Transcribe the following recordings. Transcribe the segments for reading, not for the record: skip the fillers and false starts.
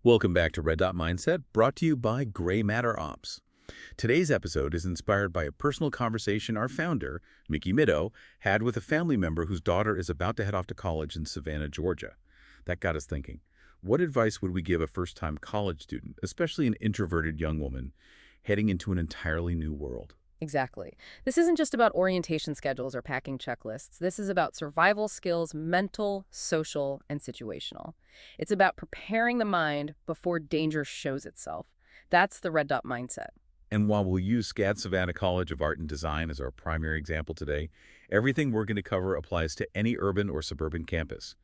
Welcome back to Red Dot Mindset, brought to you by Gray Matter Ops. Today's episode is inspired by a personal conversation our founder, Mickey Middow, had with a family member whose daughter is about to head off to college in Savannah, Georgia. That got us thinking, what advice would we give a first-time college student, especially an introverted young woman, heading into an entirely new world? Exactly. This isn't just about orientation schedules or packing checklists. This is about survival skills, mental, social, and situational. It's about preparing the mind before danger shows itself. That's the red dot mindset. And while we'll use SCAD Savannah College of Art and Design as our primary example today, everything we're going to cover applies to any urban or suburban campus.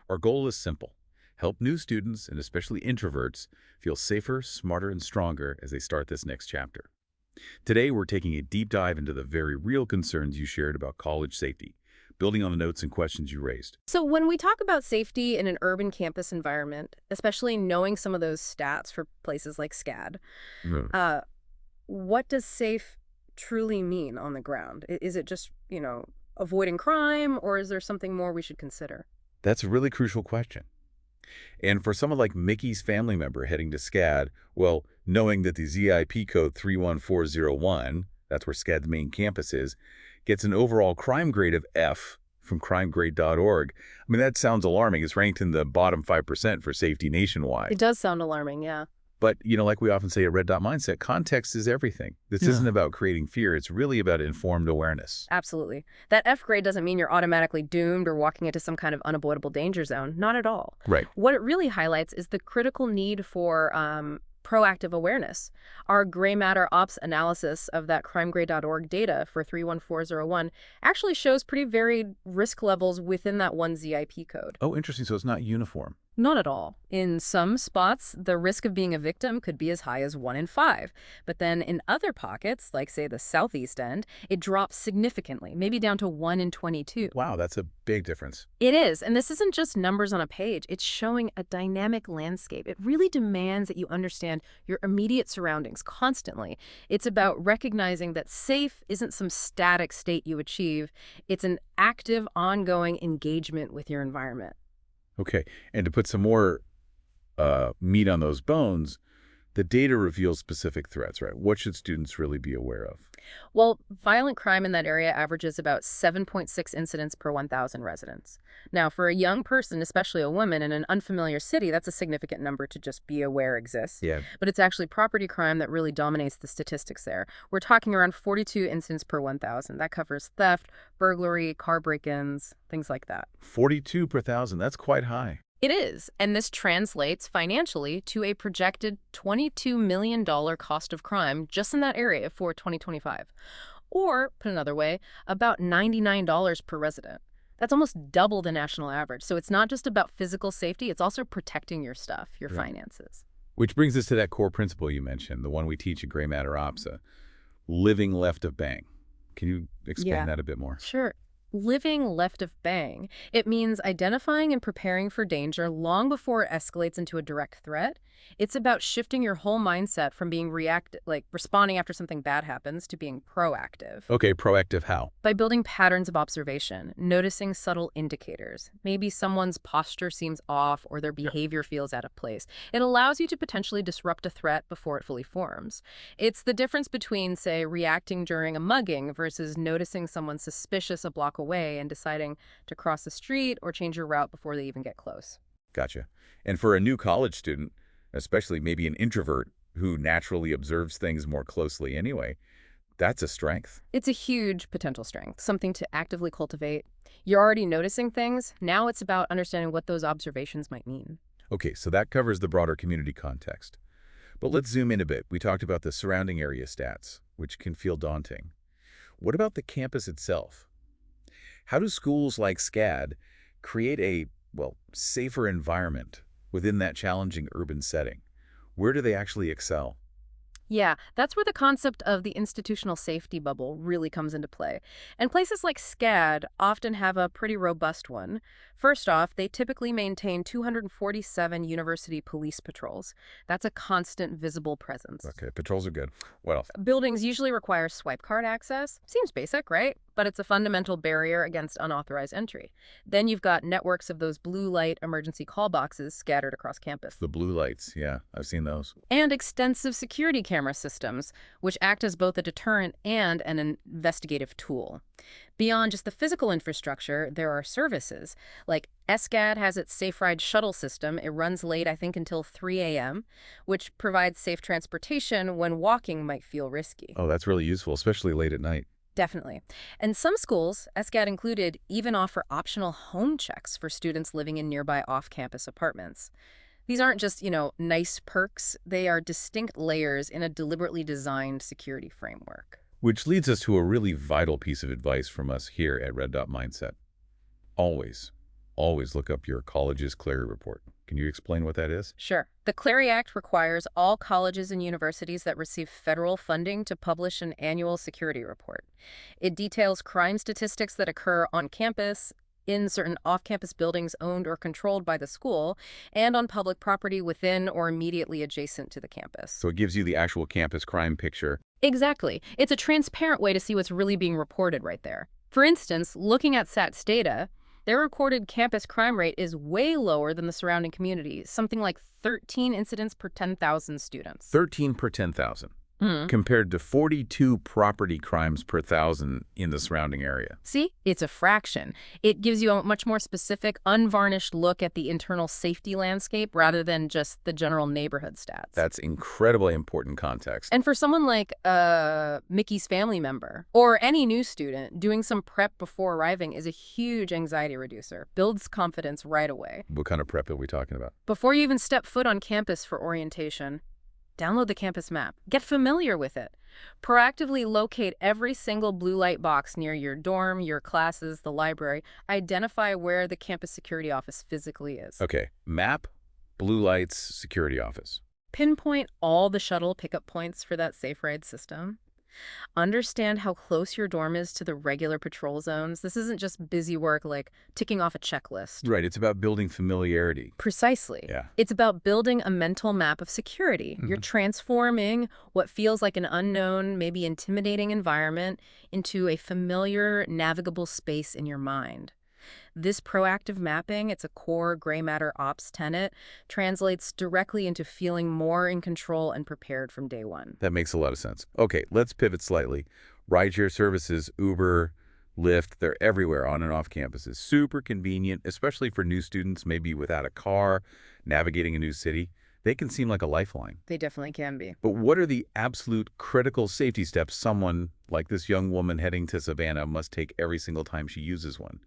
Our goal is simple: help new students, and especially introverts, feel safer, smarter, and stronger as they start this next chapter. Today, we're taking a deep dive into the very real concerns you shared about college safety, building on the notes and questions you raised. So when we talk about safety in an urban campus environment, especially knowing some of those stats for places like SCAD, Hmm. uh, what does safe truly mean on the ground? Is it just, avoiding crime, or is there something more we should consider? That's a really crucial question. And for someone like Mickey's family member heading to SCAD, well, knowing that the ZIP code 31401, that's where SCAD's main campus is, gets an overall crime grade of F from crimegrade.org. I mean, that sounds alarming. It's ranked in the bottom 5% for safety nationwide. It does sound alarming, yeah. But, like we often say at Red Dot Mindset, context is everything. This isn't about creating fear. It's really about informed awareness. Absolutely. That F grade doesn't mean you're automatically doomed or walking into some kind of unavoidable danger zone. Not at all. Right. What it really highlights is the critical need for proactive awareness. Our gray matter ops analysis of that crimegrade.org data for 31401 actually shows pretty varied risk levels within that one ZIP code. Oh, interesting. So it's not uniform. Not at all. In some spots, the risk of being a victim could be as high as 1 in 5. But then in other pockets, like say the southeast end, it drops significantly, maybe down to 1 in 22. Wow, that's a big difference. It is. And this isn't just numbers on a page. It's showing a dynamic landscape. It really demands that you understand your immediate surroundings constantly. It's about recognizing that safe isn't some static state you achieve. It's an active, ongoing engagement with your environment. Okay, and to put some more meat on those bones, the data reveals specific threats, right? What should students really be aware of? Well, violent crime in that area averages about 7.6 incidents per 1,000 residents. Now, for a young person, especially a woman in an unfamiliar city, that's a significant number to just be aware exists. Yeah. But it's actually property crime that really dominates the statistics there. We're talking around 42 incidents per 1,000. That covers theft, burglary, car break-ins, things like that. 42 per thousand, that's quite high. It is, and this translates financially to a projected $22 million cost of crime just in that area for 2025. Or, put another way, about $99 per resident. That's almost double the national average. So it's not just about physical safety, it's also protecting your stuff, your Right. finances. Which brings us to that core principle you mentioned, the one we teach at Gray Matter Ops, living left of bang. Can you expand that a bit more? Sure. Living left of bang. It means identifying and preparing for danger long before it escalates into a direct threat. It's about shifting your whole mindset from being responding after something bad happens, to being proactive. Okay, proactive how? By building patterns of observation, noticing subtle indicators. Maybe someone's posture seems off or their behavior feels out of place. It allows you to potentially disrupt a threat before it fully forms. It's the difference between, say, reacting during a mugging versus noticing someone suspicious a block away and deciding to cross the street or change your route before they even get close. Gotcha. And for a new college student, especially maybe an introvert who naturally observes things more closely anyway, that's a strength. It's a huge potential strength, something to actively cultivate. You're already noticing things. Now it's about understanding what those observations might mean. Okay, so that covers the broader community context. But let's zoom in a bit. We talked about the surrounding area stats, which can feel daunting. What about the campus itself? How do schools like SCAD create a, safer environment within that challenging urban setting? Where do they actually excel? Yeah, that's where the concept of the institutional safety bubble really comes into play. And places like SCAD often have a pretty robust one. First off, they typically maintain 247 university police patrols. That's a constant visible presence. Okay, patrols are good. What else? Buildings usually require swipe card access. Seems basic, right? But it's a fundamental barrier against unauthorized entry. Then you've got networks of those blue light emergency call boxes scattered across campus. The blue lights, yeah, I've seen those. And extensive security camera systems, which act as both a deterrent and an investigative tool. Beyond just the physical infrastructure, there are services. Like SCAD has its Safe Ride shuttle system. It runs late, I think, until 3 a.m., which provides safe transportation when walking might feel risky. Oh, that's really useful, especially late at night. Definitely. And some schools, SCAD included, even offer optional home checks for students living in nearby off-campus apartments. These aren't just, nice perks. They are distinct layers in a deliberately designed security framework. Which leads us to a really vital piece of advice from us here at Red Dot Mindset. Always, always look up your college's Clery report. Can you explain what that is? Sure. The Clery Act requires all colleges and universities that receive federal funding to publish an annual security report. It details crime statistics that occur on campus, in certain off-campus buildings owned or controlled by the school, and on public property within or immediately adjacent to the campus. So it gives you the actual campus crime picture. Exactly. It's a transparent way to see what's really being reported right there. For instance, looking at SAT's data, their recorded campus crime rate is way lower than the surrounding community, something like 13 incidents per 10,000 students. 13 per 10,000. Compared to 42 property crimes per 1,000 in the surrounding area. See? It's a fraction. It gives you a much more specific, unvarnished look at the internal safety landscape rather than just the general neighborhood stats. That's incredibly important context. And for someone like Mickey's family member or any new student, doing some prep before arriving is a huge anxiety reducer. Builds confidence right away. What kind of prep are we talking about? Before you even step foot on campus for orientation, download the campus map. Get familiar with it. Proactively locate every single blue light box near your dorm, your classes, the library. Identify where the campus security office physically is. Okay, map, blue lights, security office. Pinpoint all the shuttle pickup points for that Safe Ride system. Understand how close your dorm is to the regular patrol zones. This isn't just busy work like ticking off a checklist. Right, it's about building familiarity. Precisely. Yeah. It's about building a mental map of security. You're transforming what feels like an unknown, maybe intimidating environment into a familiar, navigable space in your mind. This proactive mapping, it's a core gray matter ops tenet, translates directly into feeling more in control and prepared from day one. That makes a lot of sense. Okay, let's pivot slightly. Rideshare services, Uber, Lyft, they're everywhere on and off campuses. Super convenient, especially for new students, maybe without a car, navigating a new city. They can seem like a lifeline. They definitely can be. But what are the absolute critical safety steps someone like this young woman heading to Savannah must take every single time she uses one?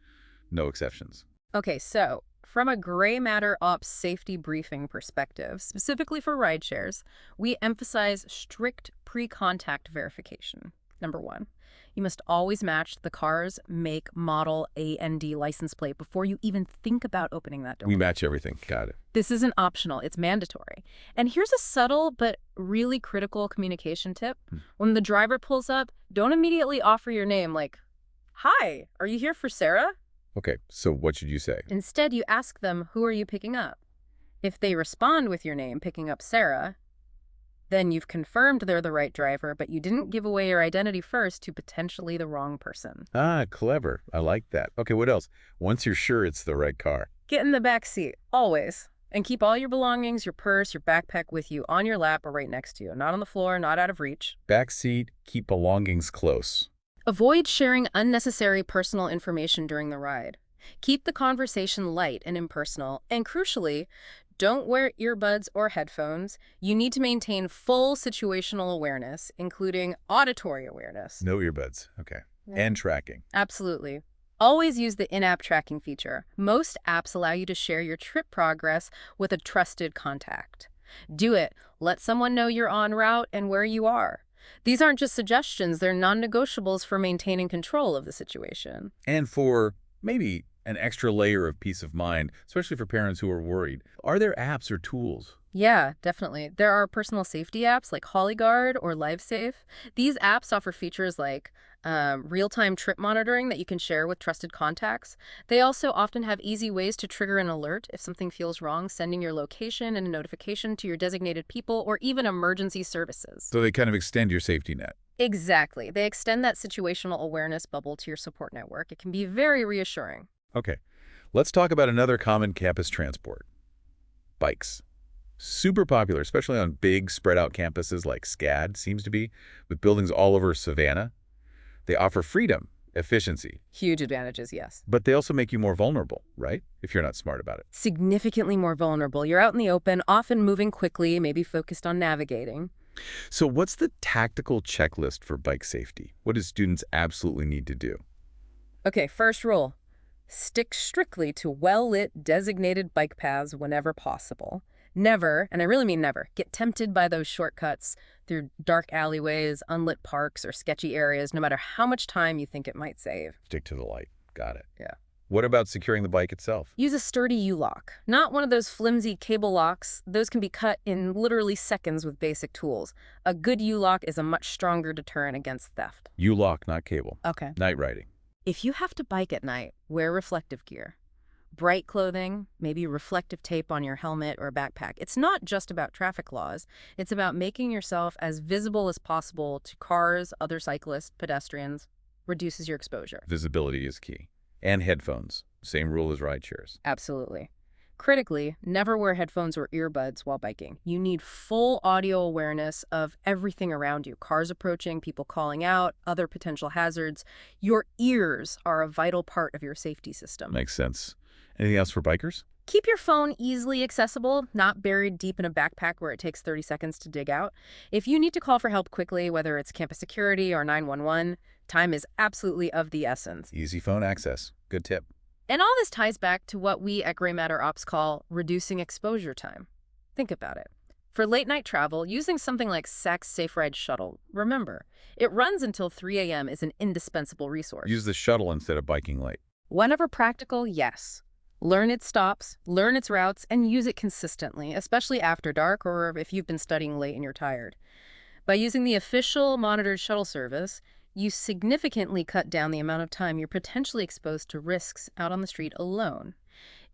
No exceptions. Okay, so from a gray matter ops safety briefing perspective, specifically for rideshares, we emphasize strict pre-contact verification. Number one, you must always match the car's make, model, A&D license plate before you even think about opening that door. We match everything. Got it. This isn't optional, it's mandatory. And here's a subtle but really critical communication tip. When the driver pulls up, don't immediately offer your name like, "Hi, are you here for Sarah?" Okay, so what should you say? Instead, you ask them, "Who are you picking up?" If they respond with your name, picking up Sarah, then you've confirmed they're the right driver, but you didn't give away your identity first to potentially the wrong person. Ah, clever. I like that. Okay, what else? Once you're sure it's the right car. Get in the back seat, always. And keep all your belongings, your purse, your backpack with you on your lap or right next to you. Not on the floor, not out of reach. Back seat, keep belongings close. Avoid sharing unnecessary personal information during the ride. Keep the conversation light and impersonal. And crucially, don't wear earbuds or headphones. You need to maintain full situational awareness, including auditory awareness. No earbuds. Okay. And tracking. Absolutely. Always use the in-app tracking feature. Most apps allow you to share your trip progress with a trusted contact. Do it. Let someone know you're en route and where you are. These aren't just suggestions, they're non-negotiables for maintaining control of the situation. And for maybe an extra layer of peace of mind, especially for parents who are worried, are there apps or tools Yeah, definitely. There are personal safety apps like HollyGuard or LiveSafe. These apps offer features like real-time trip monitoring that you can share with trusted contacts. They also often have easy ways to trigger an alert if something feels wrong, sending your location and a notification to your designated people or even emergency services. So they kind of extend your safety net. Exactly. They extend that situational awareness bubble to your support network. It can be very reassuring. Okay, let's talk about another common campus transport, bikes. Super popular, especially on big, spread-out campuses like SCAD seems to be, with buildings all over Savannah. They offer freedom, efficiency, Huge advantages, yes. but they also make you more vulnerable, right? If you're not smart about it. Significantly more vulnerable. You're out in the open, often moving quickly, maybe focused on navigating. So what's the tactical checklist for bike safety? What do students absolutely need to do? Okay, first rule. Stick strictly to well-lit, designated bike paths whenever possible. Never, and I really mean never, get tempted by those shortcuts through dark alleyways, unlit parks, or sketchy areas, no matter how much time you think it might save. Stick to the light. Got it. Yeah. What about securing the bike itself? Use a sturdy U-lock, not one of those flimsy cable locks. Those can be cut in literally seconds with basic tools. A good U-lock is a much stronger deterrent against theft. U-lock, not cable. Okay. Night riding. If you have to bike at night, wear reflective gear. Bright clothing, maybe reflective tape on your helmet or backpack. It's not just about traffic laws. It's about making yourself as visible as possible to cars, other cyclists, pedestrians. Reduces your exposure. Visibility is key. And headphones. Same rule as rideshares. Absolutely. Critically, never wear headphones or earbuds while biking. You need full audio awareness of everything around you. Cars approaching, people calling out, other potential hazards. Your ears are a vital part of your safety system. Makes sense. Anything else for bikers? Keep your phone easily accessible, not buried deep in a backpack where it takes 30 seconds to dig out. If you need to call for help quickly, whether it's campus security or 911, time is absolutely of the essence. Easy phone access. Good tip. And all this ties back to what we at Gray Matter Ops call reducing exposure time. Think about it. For late-night travel, using something like SAC's Safe Ride Shuttle, remember, it runs until 3 a.m. is an indispensable resource. Use the shuttle instead of biking late. Whenever practical, yes. Learn its stops, learn its routes, and use it consistently, especially after dark or if you've been studying late and you're tired. By using the official monitored shuttle service, you significantly cut down the amount of time you're potentially exposed to risks out on the street alone.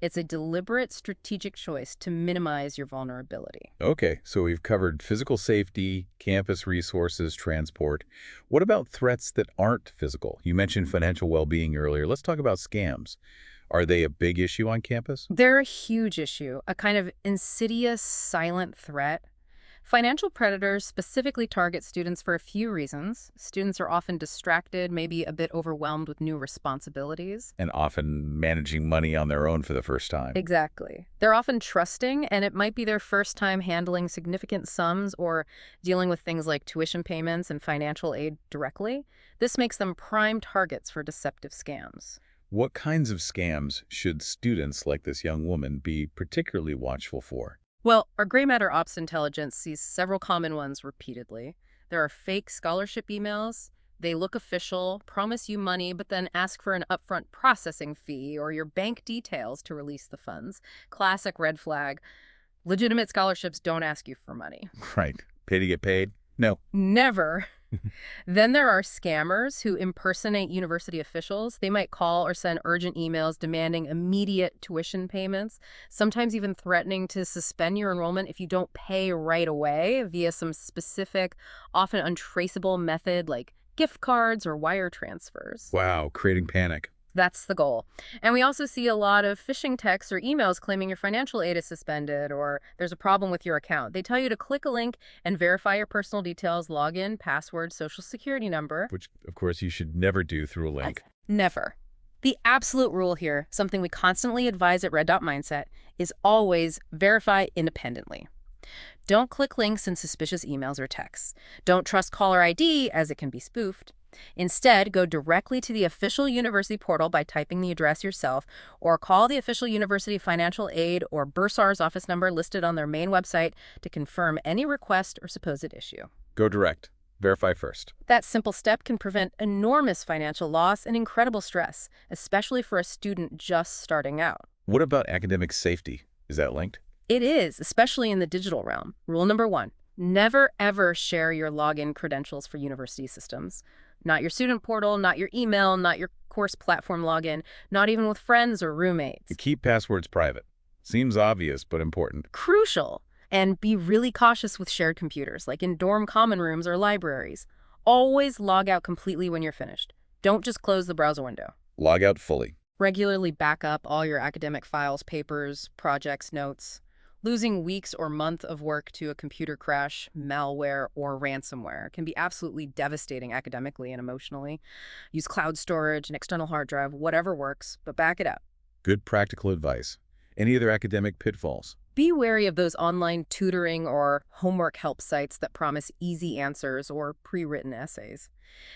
It's a deliberate, strategic choice to minimize your vulnerability. Okay, so we've covered physical safety, campus resources, transport. What about threats that aren't physical? You mentioned financial well-being earlier. Let's talk about scams. Are they a big issue on campus? They're a huge issue, a kind of insidious, silent threat. Financial predators specifically target students for a few reasons. Students are often distracted, maybe a bit overwhelmed with new responsibilities. And often managing money on their own for the first time. Exactly. They're often trusting, and it might be their first time handling significant sums or dealing with things like tuition payments and financial aid directly. This makes them prime targets for deceptive scams. What kinds of scams should students like this young woman be particularly watchful for? Well, our Gray Matter Ops intelligence sees several common ones repeatedly. There are fake scholarship emails. They look official, promise you money, but then ask for an upfront processing fee or your bank details to release the funds. Classic red flag. Legitimate scholarships don't ask you for money. Right. Pay to get paid? No. Never. Then there are scammers who impersonate university officials. They might call or send urgent emails demanding immediate tuition payments, sometimes even threatening to suspend your enrollment if you don't pay right away via some specific, often untraceable method like gift cards or wire transfers. Wow, creating panic. That's the goal. And we also see a lot of phishing texts or emails claiming your financial aid is suspended or there's a problem with your account. They tell you to click a link and verify your personal details, login, password, social security number. Which, of course, you should never do through a link. Never. The absolute rule here, something we constantly advise at Red Dot Mindset, is always verify independently. Don't click links in suspicious emails or texts. Don't trust caller ID as it can be spoofed. Instead, go directly to the official university portal by typing the address yourself or call the official university financial aid or bursar's office number listed on their main website to confirm any request or supposed issue. Go direct. Verify first. That simple step can prevent enormous financial loss and incredible stress, especially for a student just starting out. What about academic safety? Is that linked? It is, especially in the digital realm. Rule number one, never ever share your login credentials for university systems. Not your student portal, not your email, not your course platform login, not even with friends or roommates. Keep passwords private. Seems obvious, but important. Crucial. And be really cautious with shared computers, like in dorm common rooms or libraries. Always log out completely when you're finished. Don't just close the browser window. Log out fully. Regularly back up all your academic files, papers, projects, notes. Losing weeks or months of work to a computer crash, malware, or ransomware can be absolutely devastating academically and emotionally. Use cloud storage, an external hard drive, whatever works, but back it up. Good practical advice. Any other academic pitfalls? Be wary of those online tutoring or homework help sites that promise easy answers or pre-written essays.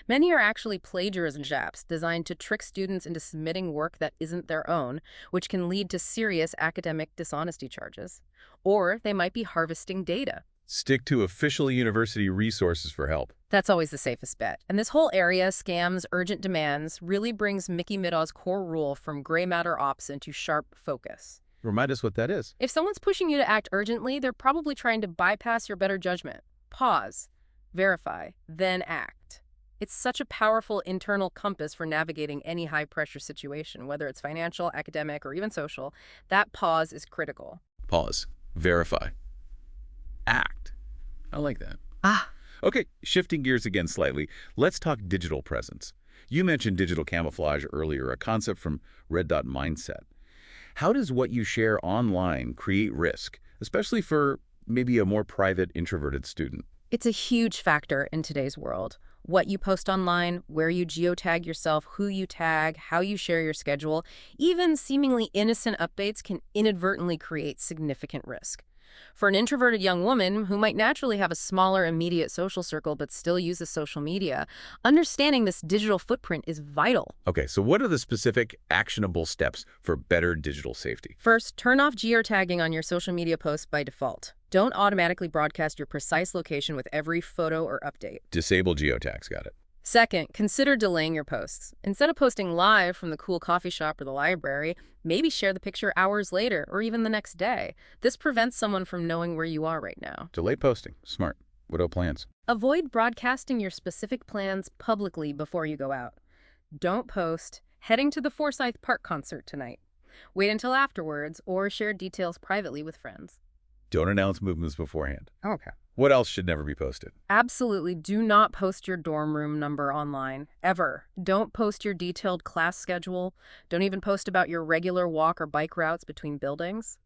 Many are actually plagiarism traps designed to trick students into submitting work that isn't their own, which can lead to serious academic dishonesty charges. Or they might be harvesting data. Stick to official university resources for help. That's always the safest bet. And this whole area, scams, urgent demands, really brings Mickey Middaw's core rule from gray matter ops into sharp focus. Remind us what that is. If someone's pushing you to act urgently, they're probably trying to bypass your better judgment. Pause, verify, then act. It's such a powerful internal compass for navigating any high-pressure situation, whether it's financial, academic, or even social. That pause is critical. Pause. Verify. Act. I like that. Ah. Okay, shifting gears again slightly, let's talk digital presence. You mentioned digital camouflage earlier, a concept from Red Dot Mindset. How does what you share online create risk, especially for maybe a more private, introverted student? It's a huge factor in today's world. What you post online, where you geotag yourself, who you tag, how you share your schedule, even seemingly innocent updates can inadvertently create significant risk. For an introverted young woman who might naturally have a smaller immediate social circle but still uses social media, understanding this digital footprint is vital. Okay, so what are the specific actionable steps for better digital safety? First, turn off geotagging on your social media posts by default. Don't automatically broadcast your precise location with every photo or update. Disable geotags, got it. Second, consider delaying your posts. Instead of posting live from the cool coffee shop or the library, maybe share the picture hours later or even the next day. This prevents someone from knowing where you are right now. Delay posting. Smart. What about plans? Avoid broadcasting your specific plans publicly before you go out. Don't post, heading to the Forsyth Park concert tonight. Wait until afterwards or share details privately with friends. Don't announce movements beforehand. Okay. What else should never be posted? Absolutely do not post your dorm room number online, ever. Don't post your detailed class schedule. Don't even post about your regular walk or bike routes between buildings.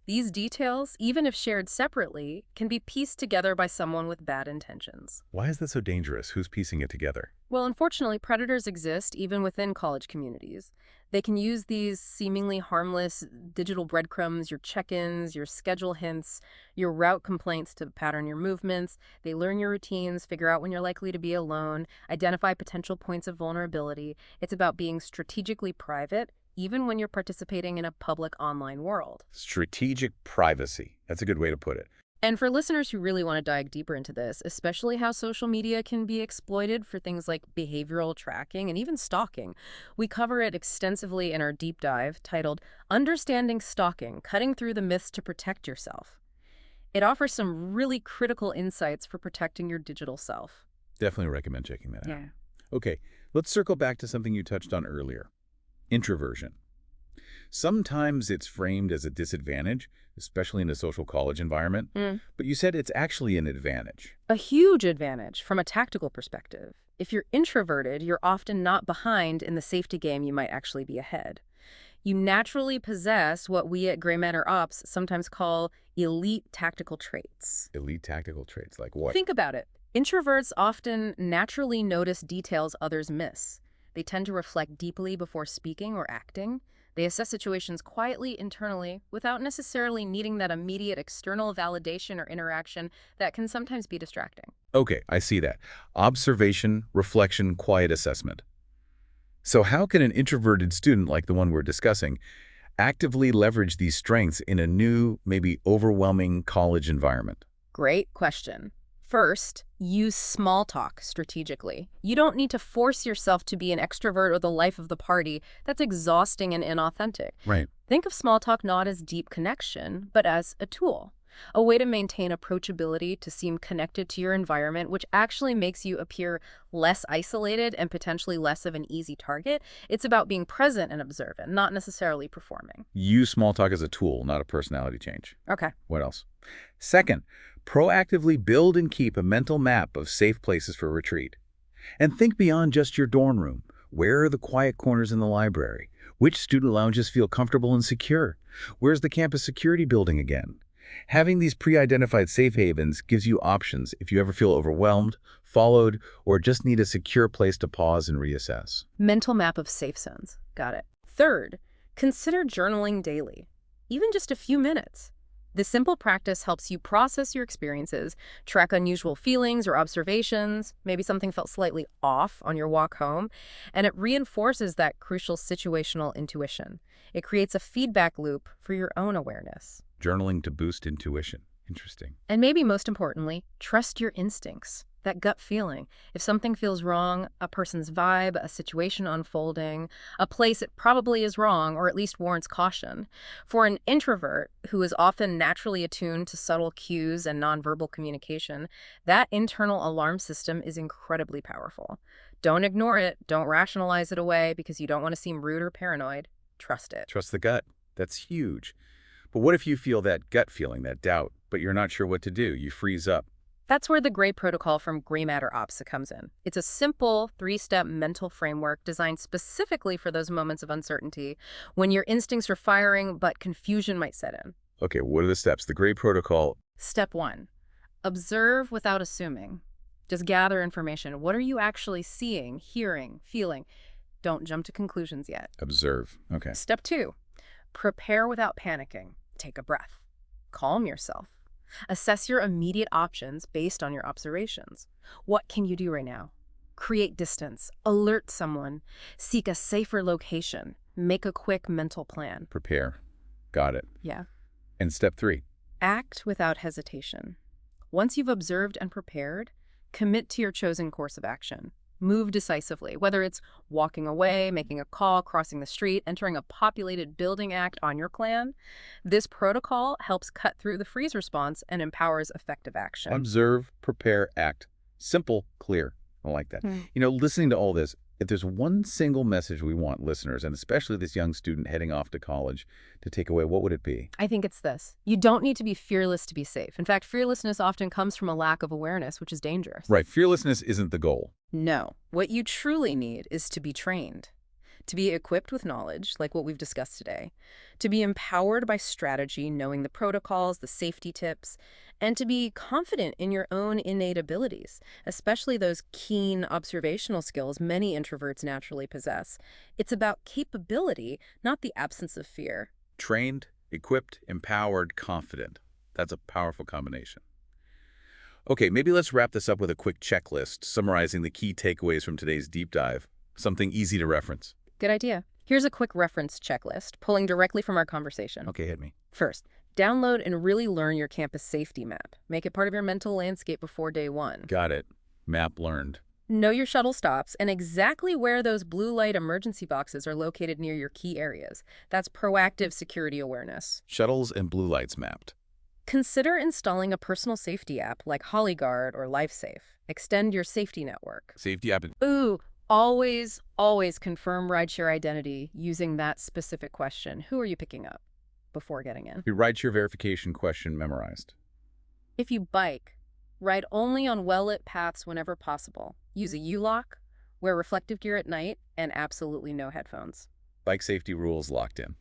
These details, even if shared separately, can be pieced together by someone with bad intentions. Why is that so dangerous? Who's piecing it together? Well, unfortunately, predators exist even within college communities. They can use these seemingly harmless digital breadcrumbs, your check-ins, your schedule hints, your route complaints to pattern your movements. They learn your routines, figure out when you're likely to be alone, identify potential points of vulnerability. It's about being strategically private, even when you're participating in a public online world. Strategic privacy. That's a good way to put it. And for listeners who really want to dive deeper into this, especially how social media can be exploited for things like behavioral tracking and even stalking, we cover it extensively in our deep dive titled Understanding Stalking: Cutting Through the Myths to Protect Yourself. It offers some really critical insights for protecting your digital self. Definitely recommend checking that out. Yeah. Okay, let's circle back to something you touched on earlier. Introversion. Sometimes it's framed as a disadvantage, especially in a social college environment, but you said it's actually an advantage. A huge advantage from a tactical perspective. If you're introverted, you're often not behind in the safety game, you might actually be ahead. You naturally possess what we at Gray Matter Ops sometimes call elite tactical traits. Elite tactical traits, like what? Think about it. Introverts often naturally notice details others miss. They tend to reflect deeply before speaking or acting. They assess situations quietly, internally, without necessarily needing that immediate external validation or interaction that can sometimes be distracting. Okay, I see that. Observation, reflection, quiet assessment. So how can an introverted student like the one we're discussing actively leverage these strengths in a new, maybe overwhelming college environment? Great question. First, use small talk strategically. You don't need to force yourself to be an extrovert or the life of the party. That's exhausting and inauthentic. Right. Think of small talk not as deep connection, but as a tool, a way to maintain approachability, to seem connected to your environment, which actually makes you appear less isolated and potentially less of an easy target. It's about being present and observant, not necessarily performing. Use small talk as a tool, not a personality change. Okay. What else? Second, proactively build and keep a mental map of safe places for retreat. And think beyond just your dorm room. Where are the quiet corners in the library? Which student lounges feel comfortable and secure? Where's the campus security building again? Having these pre-identified safe havens gives you options if you ever feel overwhelmed, followed, or just need a secure place to pause and reassess. Mental map of safe zones. Got it. Third, consider journaling daily, even just a few minutes. This simple practice helps you process your experiences, track unusual feelings or observations, maybe something felt slightly off on your walk home, and it reinforces that crucial situational intuition. It creates a feedback loop for your own awareness. Journaling to boost intuition. Interesting. And maybe most importantly, trust your instincts, that gut feeling. If something feels wrong, a person's vibe, a situation unfolding, a place it probably is wrong or at least warrants caution. For an introvert who is often naturally attuned to subtle cues and nonverbal communication, that internal alarm system is incredibly powerful. Don't ignore it. Don't rationalize it away because you don't want to seem rude or paranoid. Trust it. Trust the gut. That's huge. But what if you feel that gut feeling, that doubt, but you're not sure what to do? You freeze up. That's where the GRAY protocol from Gray Matter Ops comes in. It's a simple 3-step mental framework designed specifically for those moments of uncertainty when your instincts are firing but confusion might set in. Okay, what are the steps? The Gray protocol. Step 1, observe without assuming. Just gather information. What are you actually seeing, hearing, feeling? Don't jump to conclusions yet. Observe. Okay. Step 2, prepare without panicking. Take a breath. Calm yourself. Assess your immediate options based on your observations. What can you do right now? Create distance. Alert someone. Seek a safer location. Make a quick mental plan. Prepare. Got it. Yeah. And step 3. Act without hesitation. Once you've observed and prepared, commit to your chosen course of action. Move decisively, whether it's walking away, making a call, crossing the street, entering a populated building, act on your plan. This protocol helps cut through the freeze response and empowers effective action. Observe, prepare, act. Simple, clear. I like that. You know, listening to all this, if there's one single message we want listeners, and especially this young student heading off to college, to take away, what would it be? I think it's this. You don't need to be fearless to be safe. In fact, fearlessness often comes from a lack of awareness, which is dangerous. Right. Fearlessness isn't the goal. No. What you truly need is to be trained, to be equipped with knowledge, like what we've discussed today, to be empowered by strategy, knowing the protocols, the safety tips, and to be confident in your own innate abilities, especially those keen observational skills many introverts naturally possess. It's about capability, not the absence of fear. Trained, equipped, empowered, confident. That's a powerful combination. Okay, maybe let's wrap this up with a quick checklist summarizing the key takeaways from today's deep dive. Something easy to reference. Good idea. Here's a quick reference checklist, pulling directly from our conversation. Okay, hit me. First, download and really learn your campus safety map. Make it part of your mental landscape before day one. Got it. Map learned. Know your shuttle stops and exactly where those blue light emergency boxes are located near your key areas. That's proactive security awareness. Shuttles and blue lights mapped. Consider installing a personal safety app like HollyGuard or LifeSafe. Extend your safety network. Safety app. Ooh, always confirm rideshare identity using that specific question. Who are you picking up before getting in? Your rideshare verification question memorized. If you bike, ride only on well-lit paths whenever possible. Use a U-lock, wear reflective gear at night, and absolutely no headphones. Bike safety rules locked in.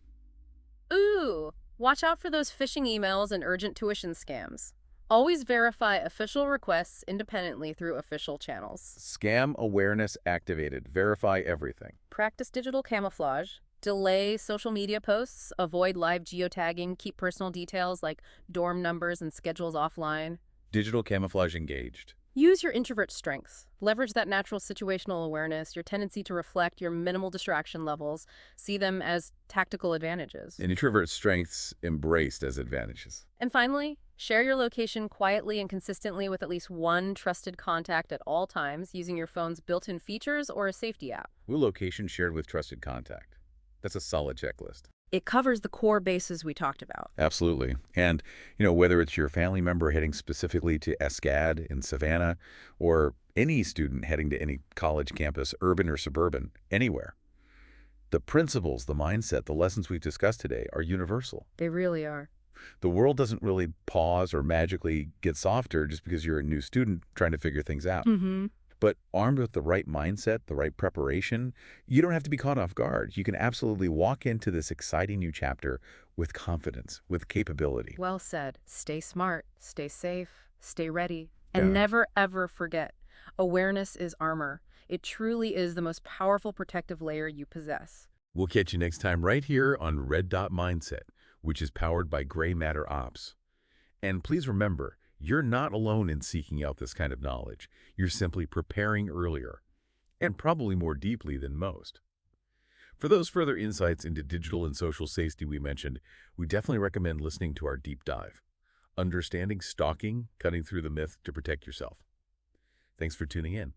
Ooh, watch out for those phishing emails and urgent tuition scams. Always verify official requests independently through official channels. Scam awareness activated. Verify everything. Practice digital camouflage. Delay social media posts. Avoid live geotagging. Keep personal details like dorm numbers and schedules offline. Digital camouflage engaged. Use your introvert strengths. Leverage that natural situational awareness, your tendency to reflect, your minimal distraction levels. See them as tactical advantages. And introvert strengths embraced as advantages. And finally, Share your location quietly and consistently with at least one trusted contact at all times using your phone's built-in features or a safety app. Will location shared with trusted contact. That's a solid checklist. It covers the core bases we talked about. Absolutely. And, whether it's your family member heading specifically to SCAD in Savannah or any student heading to any college campus, urban or suburban, anywhere, the principles, the mindset, the lessons we've discussed today are universal. They really are. The world doesn't really pause or magically get softer just because you're a new student trying to figure things out. Mm-hmm. But armed with the right mindset, the right preparation, you don't have to be caught off guard. You can absolutely walk into this exciting new chapter with confidence, with capability. Well said. Stay smart, stay safe, stay ready, Yeah. and never ever forget, awareness is armor. It truly is the most powerful protective layer you possess. We'll catch you next time right here on Red Dot Mindset, which is powered by Gray Matter Ops. And please remember, you're not alone in seeking out this kind of knowledge. You're simply preparing earlier, and probably more deeply than most. For those further insights into digital and social safety we mentioned, we definitely recommend listening to our deep dive, Understanding Stalking, Cutting Through the Myth to Protect Yourself. Thanks for tuning in.